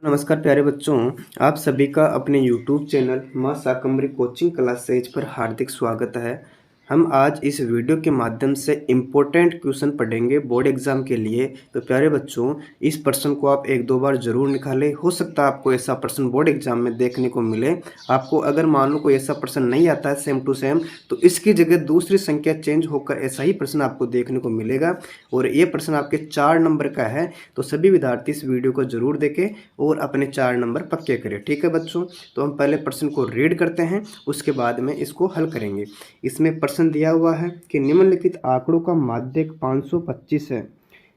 नमस्कार प्यारे बच्चों, आप सभी का अपने YouTube चैनल माँ शाकंभरी कोचिंग क्लास सेज पर हार्दिक स्वागत है। हम आज इस वीडियो के माध्यम से इम्पोर्टेंट क्वेश्चन पढ़ेंगे बोर्ड एग्जाम के लिए। तो प्यारे बच्चों, इस प्रश्न को आप एक दो बार जरूर निकालें। हो सकता है आपको ऐसा प्रश्न बोर्ड एग्जाम में देखने को मिले। आपको अगर मान लो कोई ऐसा प्रश्न नहीं आता है सेम टू सेम, तो इसकी जगह दूसरी संख्या चेंज होकर ऐसा ही प्रश्न आपको देखने को मिलेगा और ये प्रश्न आपके 4 नंबर का है। तो सभी विद्यार्थी इस वीडियो को जरूर देखें और अपने 4 नंबर पक्के करें। ठीक है बच्चों, तो हम पहले प्रश्न को रीड करते हैं, उसके बाद में इसको हल करेंगे। इसमें प्रश्न दिया हुआ है कि निम्नलिखित आंकड़ों का माध्यक 525 है।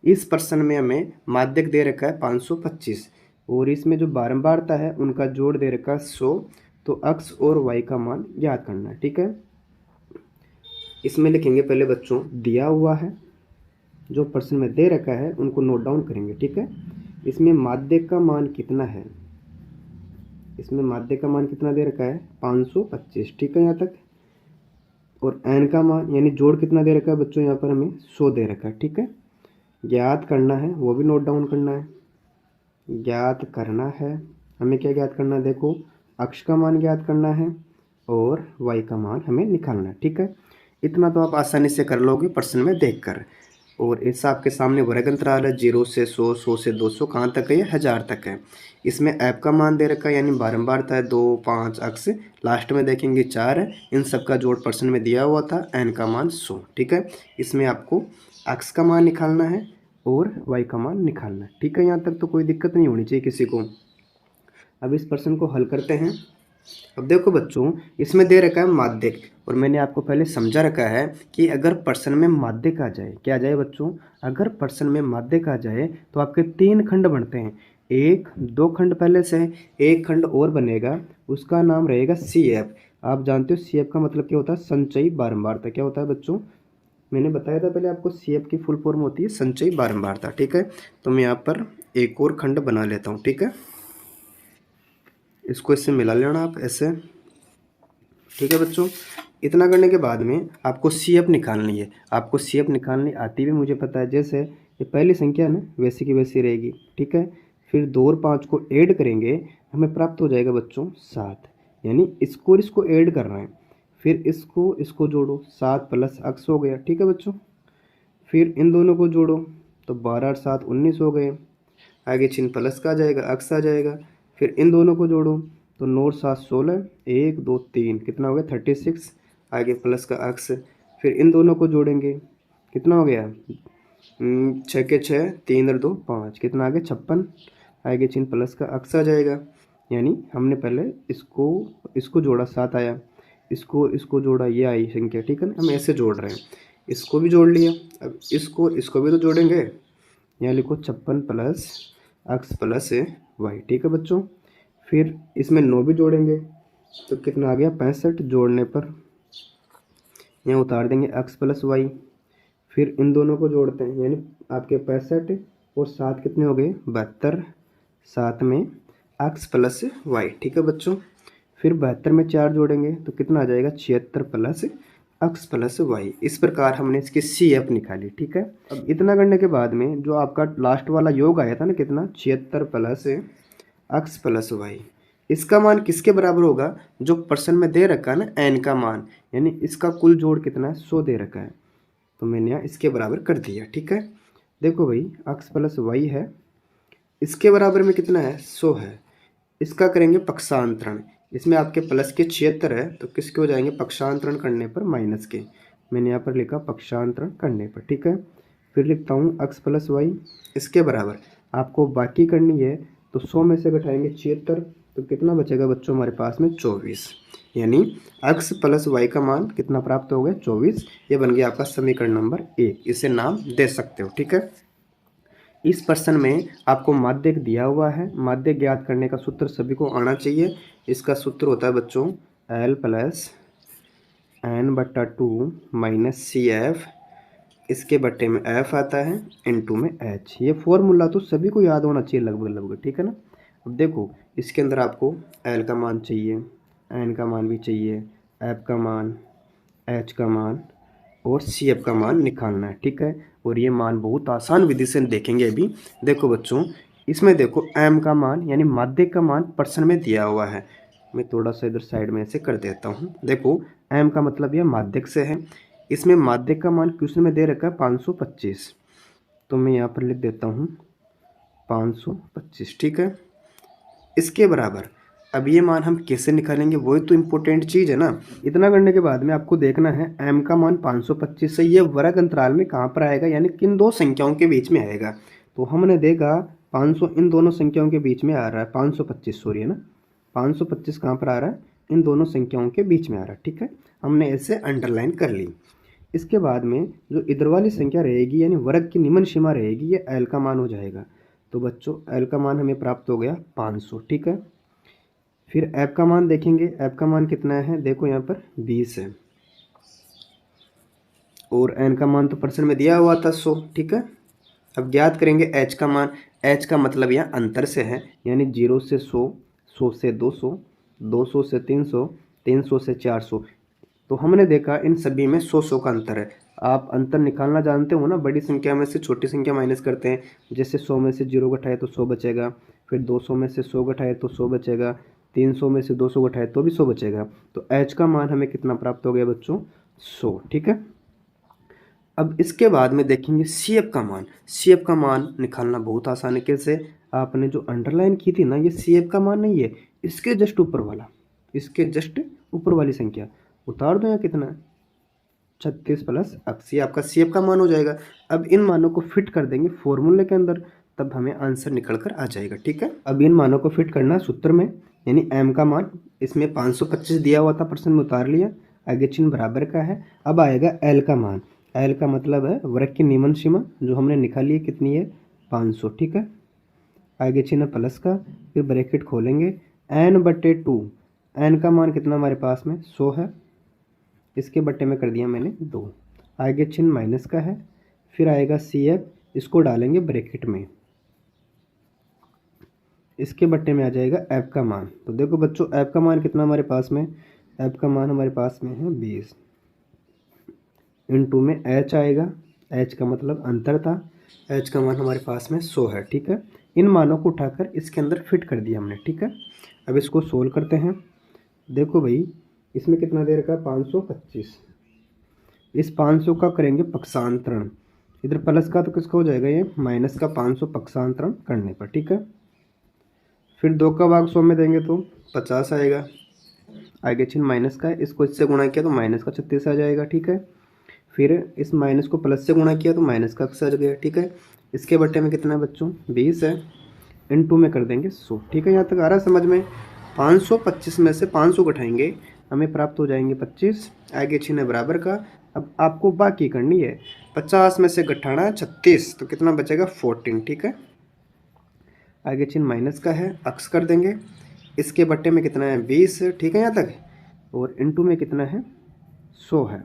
इस प्रश्न में हमें माध्यक दे रखा है 525 और इसमें जो बारंबारता है उनका जोड़ दे रखा है 100। तो x और y का मान याद करना है। ठीक है, इसमें लिखेंगे पहले बच्चों दिया हुआ है, जो प्रश्न में दे रखा है उनको नोट डाउन करेंगे। ठीक है, इसमें माध्यक का मान कितना है, इसमें माध्यक का मान कितना दे रखा है 525। ठीक है यहाँ तक, और n का मान यानी जोड़ कितना दे रखा है बच्चों, यहाँ पर हमें 100 दे रखा है। ठीक है, ज्ञात करना है, वो भी नोट डाउन करना है। ज्ञात करना है, हमें क्या ज्ञात करना है, देखो अक्ष का मान ज्ञात करना है और y का मान हमें निकालना है। ठीक है, इतना तो आप आसानी से कर लोगे प्रश्न में देखकर। और ऐसा आपके सामने वर्ग अंतराल है 0 से 100, 100 से 200, कहाँ तक है, ये 1000 तक है। इसमें ऐप का मान दे रखा है यानी बारंबारता है 2, 5 अक्स, लास्ट में देखेंगे 4 है। इन सब का जोड़ प्रश्न में दिया हुआ था, एन का मान 100। ठीक है, इसमें आपको अक्स का मान निकालना है और वाई का मान निकालना है। ठीक है, यहाँ तक तो कोई दिक्कत नहीं होनी चाहिए किसी को। अब इस प्रश्न को हल करते हैं। अब देखो बच्चों, इसमें दे रखा है माध्यक और मैंने आपको पहले समझा रखा है कि अगर प्रश्न में माध्यक आ जाए, क्या आ जाए बच्चों, अगर प्रश्न में माध्यक आ जाए तो आपके 3 खंड बनते हैं। एक 2 खंड पहले से है, एक खंड और बनेगा, उसका नाम रहेगा CF। आप जानते हो CF का मतलब क्या होता है, संचयी बारंबारता। क्या होता है बच्चों, मैंने बताया था पहले आपको, CF की फुल फॉर्म होती है संचयी बारंबारता। ठीक है, तो मैं यहाँ पर एक और खंड बना लेता हूँ। ठीक है, इसको इससे मिला लेना आप ऐसे। ठीक है बच्चों, इतना करने के बाद में आपको CF निकालनी है। आपको CF निकालनी आती भी मुझे पता है, जैसे ये पहली संख्या ना वैसी की वैसी रहेगी। ठीक है, फिर 2 और 5 को ऐड करेंगे, हमें प्राप्त हो जाएगा बच्चों 7। यानी इसको और इसको ऐड कर रहे हैं, फिर इसको जोड़ो, 7 प्लस अक्स हो गया। ठीक है बच्चों, फिर इन दोनों को जोड़ो तो 12 और 7 19 हो गए। आगे चिन्ह प्लस का आ जाएगा, अक्स आ जाएगा। फिर इन दोनों को जोड़ो तो 9 और 7 16, 1 2 3, कितना हो गया 36। आगे प्लस का अक्स, फिर इन दोनों को जोड़ेंगे, कितना हो गया 6 के 6, 3 और 2 5, कितना आ गया 56। आगे चिन्ह प्लस का अक्स आ जाएगा। यानी हमने पहले इसको जोड़ा 7 आया, इसको जोड़ा ये आई संख्या। ठीक है ना, हम ऐसे जोड़ रहे हैं, इसको भी जोड़ लिया। अब इसको भी तो जोड़ेंगे, यहाँ लिखो 56 प्लस अक्स प्लस वाई। ठीक है बच्चों, फिर इसमें 9 भी जोड़ेंगे तो कितना आ गया 65। जोड़ने पर यहाँ उतार देंगे अक्स प्लस वाई, फिर इन दोनों को जोड़ते हैं, यानी आपके 65 और 7 कितने हो गए 72। 7 में अक्स प्लस वाई। ठीक है बच्चों, फिर 72 में 4 जोड़ेंगे तो कितना आ जाएगा 76 प्लस अक्स प्लस वाई। इस प्रकार हमने इसकी CF निकाली। ठीक है, अब इतना करने के बाद में जो आपका लास्ट वाला योग आया था ना, कितना 76 प्लस अक्स प्लस वाई, इसका मान किसके बराबर होगा, जो प्रश्न में दे रखा है ना n का मान, यानी इसका कुल जोड़ कितना है 100 दे रखा है, तो मैंने यहाँ इसके बराबर कर दिया। ठीक है, देखो भाई अक्स प्लस वाई है, इसके बराबर में कितना है 100 है। इसका करेंगे पक्षांतरण, इसमें आपके प्लस के 76 है तो किसके हो जाएंगे पक्षांतरण करने पर माइनस के। मैंने यहाँ पर लिखा पक्षांतरण करने पर। ठीक है, फिर लिखता हूँ अक्स प्लस वाई, इसके बराबर आपको बाकी करनी है तो 100 में से घटाएंगे 76 तो कितना बचेगा बच्चों हमारे पास में 24। यानी अक्स प्लस वाई का मान कितना प्राप्त हो गया 24। ये बन गया आपका समीकरण नंबर 1, इसे नाम दे सकते हो। ठीक है, इस प्रश्न में आपको माध्यक दिया हुआ है, माध्यक ज्ञात करने का सूत्र सभी को आना चाहिए। इसका सूत्र होता है बच्चों L plus n/2 minus CF, इसके बट्टे में F आता है, इनटू में H। ये फॉर्मूला तो सभी को याद होना चाहिए लगभग लगभग। ठीक है ना, अब देखो इसके अंदर आपको L का मान चाहिए, n का मान भी चाहिए, F का मान, H का मान और CF का मान निकालना है। ठीक है, और ये मान बहुत आसान विधि से देखेंगे अभी। देखो बच्चों, इसमें देखो m का मान यानी माध्यक का मान परसेंट में दिया हुआ है। मैं थोड़ा सा इधर साइड में ऐसे कर देता हूँ। देखो m का मतलब यह माध्यक से है। इसमें माध्यक का मान क्वेश्चन में दे रखा है 525, तो मैं यहाँ पर लिख देता हूँ 525, ठीक है। इसके बराबर अब ये मान हम कैसे निकालेंगे, वही तो इम्पोर्टेंट चीज़ है ना। इतना करने के बाद में आपको देखना है m का मान 525 से ये वर्ग अंतराल में कहाँ पर आएगा, यानी किन दो संख्याओं के बीच में आएगा। तो हमने देखा 500 इन दोनों संख्याओं के बीच में आ रहा है, 525 सॉरी है ना, 525 कहाँ पर आ रहा है, इन दोनों संख्याओं के बीच में आ रहा है, ठीक है। हमने ऐसे अंडरलाइन कर ली। इसके बाद में जो इधर वाली संख्या रहेगी यानी वर्ग की निम्न सीमा रहेगी, ये l का मान हो जाएगा। तो बच्चों l का मान हमें प्राप्त हो गया 500, ठीक है। फिर f का मान देखेंगे, f का मान कितना है, देखो यहाँ पर 20 है, और n का मान तो परसेंट में दिया हुआ था 100, ठीक है। अब ज्ञात करेंगे h का मान। h का मतलब यहाँ अंतर से है, यानी 0 से 100, 100 से 200, 200 से 300, 300 से 400। तो हमने देखा इन सभी में 100 का अंतर है। आप अंतर निकालना जानते हो ना, बड़ी संख्या में से छोटी संख्या माइनस करते हैं। जैसे 100 में से 0 घटाए तो 100 बचेगा, फिर 200 में से 100 घटाए तो 100 बचेगा, 300 में से 200 घटाए तो भी 100 बचेगा। तो h का मान हमें कितना प्राप्त हो गया बच्चों, 100, ठीक है। अब इसके बाद में देखेंगे CF का मान। CF का मान निकालना बहुत आसान है। कैसे, आपने जो अंडरलाइन की थी ना, ये CF का मान नहीं है, इसके जस्ट ऊपर वाला, इसके जस्ट ऊपर वाली संख्या उतार दो। यहाँ कितना है, 36 प्लस 80 आपका CF का मान हो जाएगा। अब इन मानों को फिट कर देंगे फॉर्मूले के अंदर, तब हमें आंसर निकल कर आ जाएगा, ठीक है। अब इन मानों को फिट करना सूत्र में, यानी m का मान इसमें 525 दिया हुआ था, परसेंट में उतार लिया, आगे चिन्ह बराबर का है। अब आएगा l का मान। l का मतलब है वर्ग की निम्न सीमा, जो हमने निकाली है कितनी है, 500, ठीक है। आगे चिन्ह प्लस का, फिर ब्रैकेट खोलेंगे, n/2, n का मान कितना हमारे पास में 100 है, इसके बट्टे में कर दिया मैंने 2। आगे चिन्ह माइनस का है, फिर आएगा CF, इसको डालेंगे ब्रैकेट में, इसके बट्टे में आ जाएगा f का मान। तो देखो बच्चों f का मान कितना हमारे पास में, f का मान हमारे पास में है 20, इनटू में h आएगा, h का मतलब अंतर था, h का मान हमारे पास में 100 है, ठीक है। इन मानों को उठाकर इसके अंदर फिट कर दिया हमने, ठीक है। अब इसको सोल्व करते हैं। देखो भाई इसमें कितना दे रखा है, 525। इस 500 का करेंगे पक्षांतरण, इधर प्लस का तो किसका हो जाएगा, ये माइनस का 500 पक्षांतरण करने पर, ठीक है। फिर 2 का भाग 100 में देंगे तो 50 आएगा, आगे चिन्ह माइनस का है, इसको इससे गुणा किया तो माइनस का 36 आ जाएगा, ठीक है। फिर इस माइनस को प्लस से गुणा किया तो माइनस का अक्स आ गया, ठीक है। इसके बट्टे में कितना है बच्चों, 20 है, इनटू में कर देंगे 100, ठीक है। यहाँ तक आ रहा है समझ में। 525 में से 500 घटाएंगे, हमें प्राप्त हो जाएंगे 25, आगे चिन्ह है बराबर का। अब आपको बाकी करनी है, 50 में से घटाना 36, तो कितना बचेगा 14, ठीक है। आगे चिन्ह माइनस का है, अक्स कर देंगे, इसके बट्टे में कितना है 20, ठीक है यहाँ तक, और इनटू में कितना है 100 है।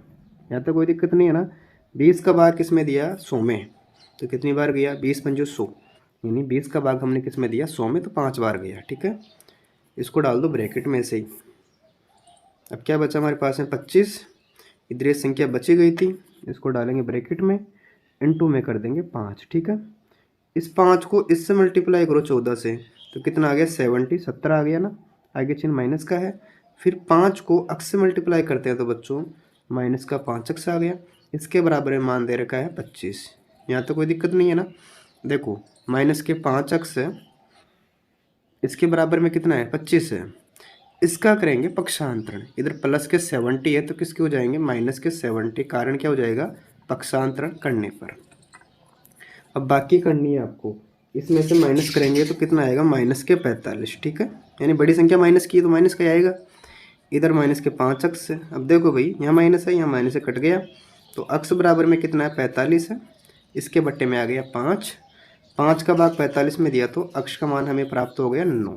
यहाँ तक कोई दिक्कत नहीं है ना। 20 का भाग किस में दिया, 100 में, तो कितनी बार गया, 20 पंजो 100, यानी 20 का भाग हमने किस में दिया, 100 में, तो 5 बार गया, ठीक है। इसको डाल दो ब्रैकेट में से ही। अब क्या बचा हमारे पास में 25, इधर ये संख्या बची गई थी, इसको डालेंगे ब्रैकेट में, इनटू में कर देंगे 5, ठीक है। इस 5 को इससे मल्टीप्लाई करो 14 से, तो कितना आ गया 70, 70 आ गया ना, आगे चिन्ह माइनस का है। फिर 5 को अक्स से मल्टीप्लाई करते हैं तो बच्चों माइनस का 5 अक्स आ गया, इसके बराबर में मान दे रखा है 25। यहाँ तो कोई दिक्कत नहीं है ना। देखो माइनस के 5 अक्स है, इसके बराबर में कितना है 25 है, इसका करेंगे पक्षांतरण, इधर प्लस के 70 है तो किसके हो जाएंगे माइनस के 70, कारण क्या हो जाएगा, पक्षांतरण करने पर। अब बाकी करनी है आपको, इसमें से माइनस करेंगे तो कितना आएगा, माइनस के 45, ठीक है। यानी बड़ी संख्या माइनस की है तो माइनस का आएगा, इधर माइनस के 5 अक्स है। अब देखो भाई यहाँ माइनस है, यहाँ माइनस से कट गया, तो अक्स बराबर में कितना है 45 है, इसके बट्टे में आ गया 5, 5 का भाग 45 में दिया तो अक्स का मान हमें प्राप्त हो गया 9।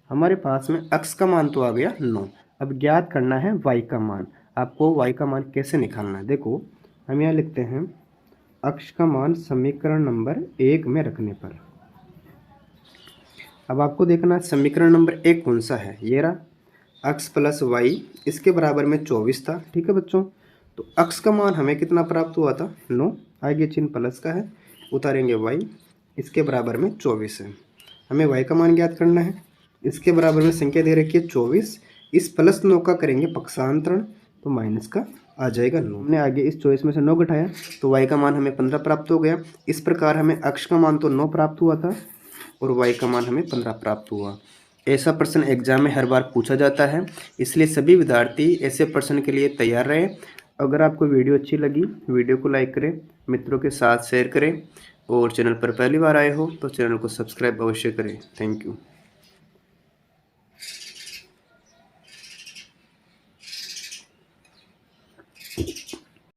हमारे पास में अक्स का मान तो आ गया 9। अब ज्ञात करना है y का मान। आपको y का मान कैसे निकालना है, देखो हम यहाँ लिखते हैं अक्स का मान समीकरण नंबर 1 में रखने पर। अब आपको देखना है समीकरण नंबर 1 कौन सा है, ये रहा, अक्स प्लस वाई, इसके बराबर में 24 था, ठीक है बच्चों। तो अक्स का मान हमें कितना प्राप्त हुआ था 9, आगे चिन्ह प्लस का है, उतारेंगे y, इसके बराबर में 24 है। हमें y का मान ज्ञात करना है। इसके बराबर में संख्या दे रखी है 24, इस प्लस 9 का करेंगे पक्षांतरण तो माइनस का आ जाएगा 9। हमने आगे इस 24 में से 9 घटाया तो y का मान हमें 15 प्राप्त हो गया। इस प्रकार हमें x का मान तो 9 प्राप्त हुआ था और y का मान हमें 15 प्राप्त हुआ। ऐसा प्रश्न एग्जाम में हर बार पूछा जाता है, इसलिए सभी विद्यार्थी ऐसे प्रश्न के लिए तैयार रहे। अगर आपको वीडियो अच्छी लगी, वीडियो को लाइक करें, मित्रों के साथ शेयर करें और चैनल पर पहली बार आए हो तो चैनल को सब्सक्राइब अवश्य करें। Thank you.